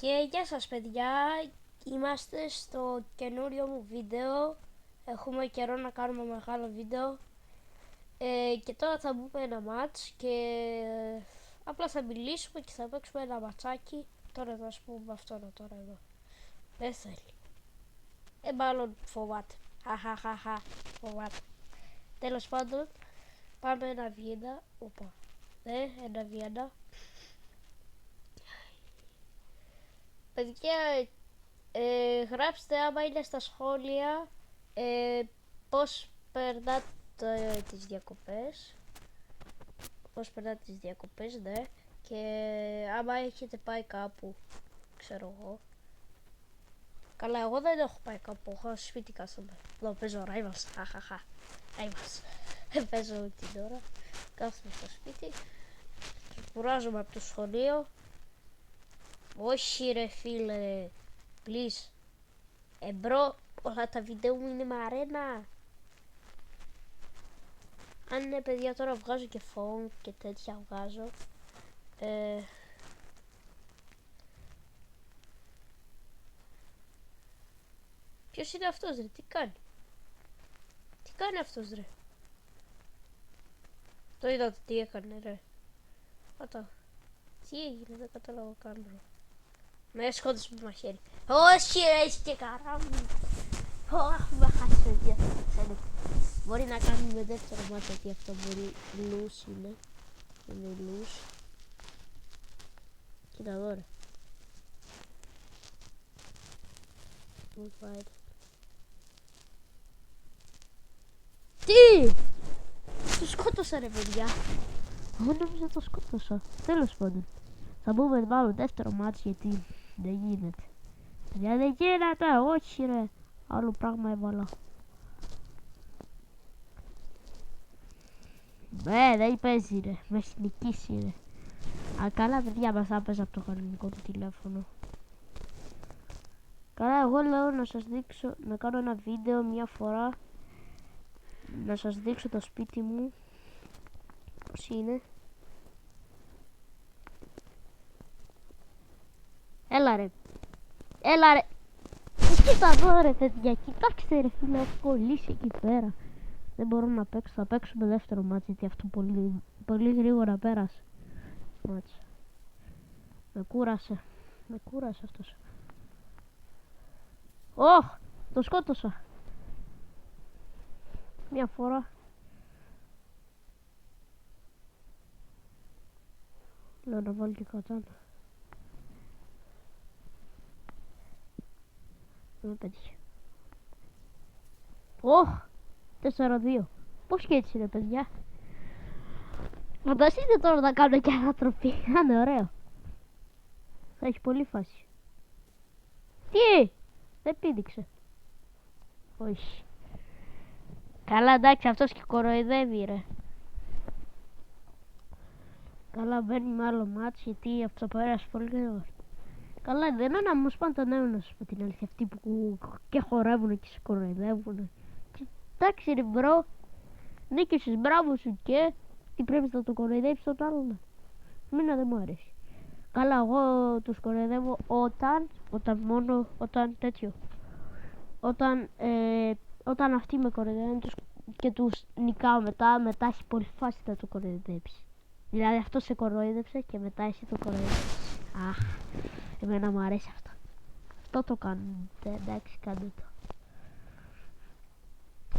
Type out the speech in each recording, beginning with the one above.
Και γεια σας παιδιά, είμαστε στο καινούριο μου βίντεο. Έχουμε καιρό να κάνουμε μεγάλο βίντεο και τώρα θα μπούμε ένα μάτς και απλά θα μιλήσουμε και θα παίξουμε ένα ματσάκι. Τώρα θα σου πούμε αυτόν τώρα εδώ. Δεν θέλει. Μάλλον φοβάται. Χαχαχαχα, φοβάται. Τέλος πάντων, πάμε ένα Βιέννα. Οπα. Ένα Βιέννα. Παιδιά, γράψτε άμα είναι στα σχόλια πώς περνάτε τις διακοπές. Πώς περνάτε τις διακοπές, ναι. Και άμα έχετε πάει κάπου, ξέρω εγώ. Καλά, εγώ δεν έχω πάει κάπου, έχω στο σπίτι κάθομαι. Εδώ παίζω Rivals, χαχαχα, Rivals. Παίζω την ώρα, κάθομαι στο σπίτι. Κουράζομαι από το σχολείο. Όχι ρε φίλε, please. Μπρο, όλα τα βίντεο μου είναι με αρένα. Αν είναι παιδιά τώρα βγάζω και phone και τέτοια βγάζω. Ποιος είναι αυτός ρε, τι κάνει. Τι κάνει αυτός ρε. Το είδατε τι έκανε ρε. Πάτα. Τι έγινε, δεν κατάλαβα καν ρε. Με σκότωσε με μαχαίρι. Όχι ρε, είσαι και καράβι. Έχουμε χάσει παιδιά. Μπορεί να κάνουμε δεύτερο μάτι γιατί αυτό μπορεί λούς είναι. Είναι λούς. Κοίτα εδώ ρε. Τι! Το σκότωσα ρε παιδιά. Εγώ νόμιζα το σκότωσα. Τέλος πάντων. Θα μπούμε μάλλον δεύτερο μάτι γιατί δεν γίνεται. Παιδιά δεν γίνεται, όχι ρε. Άλλο πράγμα έβαλα. Δεν παίζει ρε, με συνοικήσει ρε. Α, καλά παιδιά μας θα παίζει από το κανονικό του τηλέφωνο. Καλά, εγώ λέω να σας δείξω, να κάνω ένα βίντεο μια φορά. Να σας δείξω το σπίτι μου. Πώς είναι. Έλα ρε. Έλα ρε. Κοίτα εδώ ρε παιδιά, κοιτάξτε ρε φίλε, έχω κολλήσει εκεί πέρα. Δεν μπορώ να παίξω, θα παίξουμε δεύτερο μάτσι γιατί αυτό πολύ γρήγορα πέρασε. Μάτσι. Με κούρασε αυτός. Ωχ, το σκότωσα. Μια φορά. Λέω να βάλω και κατάνα. Δεν με πέτυχε. Ωχ, 4-2. Πώς και έτσι ρε παιδιά. Φανταστείτε τώρα να κάνω και ανατροπή. Θα είναι ωραίο. Θα έχει πολύ φάση. Τι! Δεν πήδηξε. Όχι. Καλά εντάξει, αυτός και κοροϊδεύει ρε. Καλά μπαίνει με άλλο μάτσι γιατί αυτό πέρασε πολύ γρήγορα. Καλά δεν είναι όμως πάντα νέο σου με την αλήθεια, αυτοί που και χορεύουν και σε κοροϊδεύουν. Εντάξει ρε μπρο, νίκησες, μπράβο σου και τι πρέπει να το κοροϊδεύεις τον άλλον. Εμένα δεν μου αρέσει. Καλά εγώ τους κοροϊδεύω όταν τέτοιο. Όταν αυτοί με κοροϊδεύουν και τους νικάω μετά έχει πολύ φάση να το κοροϊδέψει. Δηλαδή αυτό σε κοροϊδεύσε και μετά εσύ το κοροϊδεύεις. Αχ, εμένα μου αρέσει αυτό. Αυτό το κάνετε, εντάξει κάντε το.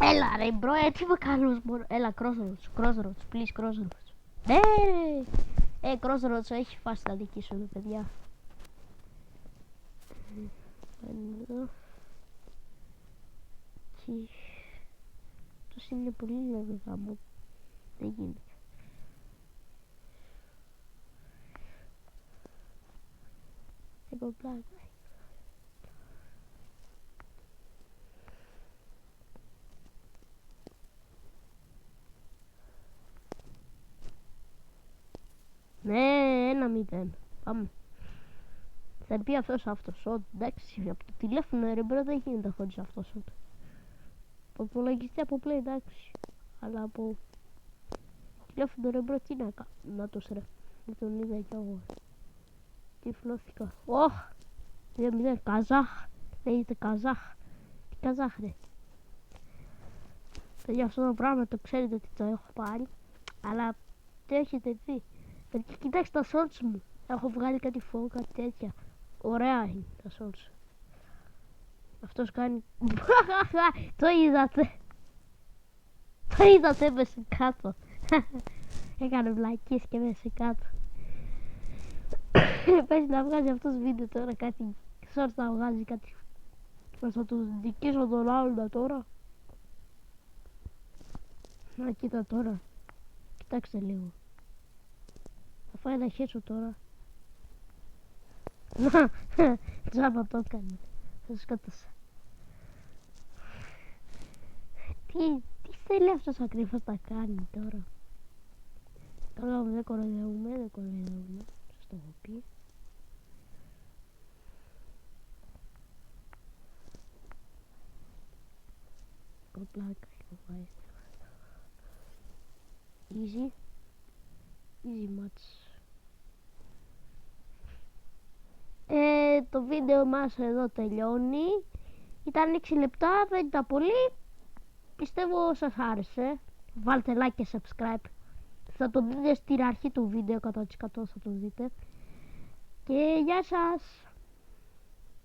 Έλα ρε μπρο, έτσι με καλούς μόνο. Έλα crossroads, please crossroads. Crossroads έχει φάση να νικήσουμε παιδιά. Εδώ. Αυτός είναι πολύ λίγο γάμο. Δεν γίνεται. Εγώ πλάκα. Ναι, 1-0. Πάμε. Θα πει αυτός αυτοσόντ. Εντάξει, από το τηλέφωνο ρε μπρο δεν γίνεται χωρίς αυτοσόντ. Από υπολογιστή από play εντάξει. Αλλά από τηλέφωνο ρε μπρο τι να τους ρε. Δεν τον είδα κι εγώ. Τυφλώθηκα. Ωχ, 2-0 Καζάχ. Λέγεται Καζάχ. Τι Καζάχ ρε. Παιδιά, αυτό το πράγμα το ξέρετε ότι το έχω πάρει. Αλλά τι έχετε δει. Κοιτάξτε τα shorts μου. Έχω βγάλει κάτι φόβο, κάτι τέτοια. Ωραία είναι τα shorts. Αυτός κάνει... Το είδατε. Το είδατε μέσα κάτω. Έκανε βλακίες και μέσα κάτω. Πες να βγάζει αυτός βίντεο τώρα, κάτι shorts να βγάζει, κάτι... Θα του δικήσω τον άλλον τώρα. Να κοίτα τώρα. Κοιτάξτε λίγο. Θα φάει ένα χέσο τώρα. Τζάμπα το έκανε. Θα σκότωσα. Τι θέλει αυτός ακριβώς να κάνει τώρα. Καλά, δεν κοροϊδεύουμε, σας το έχω πει. Κοπλάκα έχω πάει. Easy match. Το βίντεο μας εδώ τελειώνει. Ήταν 6 λεπτά, δεν ήταν πολύ. Πιστεύω σας άρεσε. Βάλτε like και subscribe. Θα το δείτε στην αρχή του βίντεο, 100% θα το δείτε. Και γεια σας.